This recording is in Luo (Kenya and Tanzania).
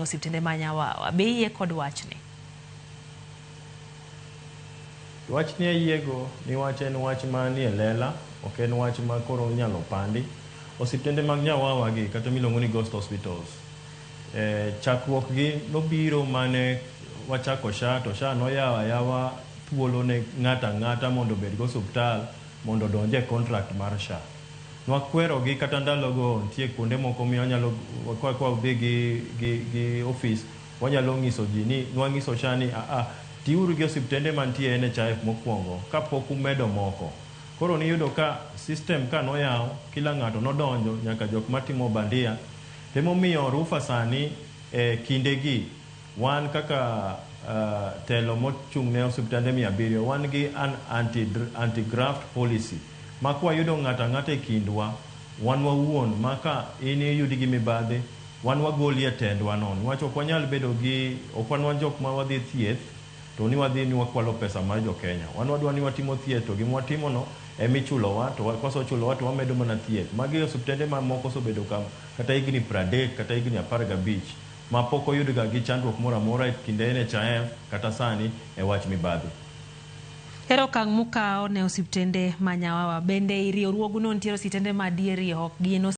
Osiptende Manyawawa be yie kod wachni. Wachni ayiego ni wach en wach manie lela, ok en wach ma koro inyalo pandi. Osiptende mag Nyawawa gi kata miluongo ni Ghost Hospitals. Chakruok gi nobiro mane wachako SHA, to SHA noyawa yawa thuolo ne ng'ata mondo bed go osiptal mondo donje contract mar SHA. Nwakwero gi kata ndalogo nitie kuonde moko mi wanyalo kwa udhi gi office wanyalo nyiso ji ni nwanyiso SHA ni tiuru gi osiptende mantie NHIF mokwongo kapok umedo moko. Koro niyudo ka system ka noyaw kila ng'ato nodonjo nyaka jok matimo bandia. Emomiyo rufa sani kindegi wan kaka telo mochung' ne osiptande 700 wan gi an anti-graft policy. Makwa yudo ng'ata e kindwa, wan wawuon maka ini yudi gi mibadhi, wan wagoli e tendwa non. Niwach ok wanyal bedo gi okwan jok ma wadhi thieth to ni wadhi ni wakwalo pesa mar jo Kenya. Wan wadwa ni watimo thieth to gimwatimo no emichulowa to koso chulowa to wamedo mana thieth. Magi osiptende mamoko osebedo kata higni 30 kata higni 15 ma pok oyudga gi chandruok moro amora e kinde NHIF kata sani e wach mibadhi. Ero okang' mukao ne osiptende Manyawawa bende riwruogno nitiere osiptende madieri ok gin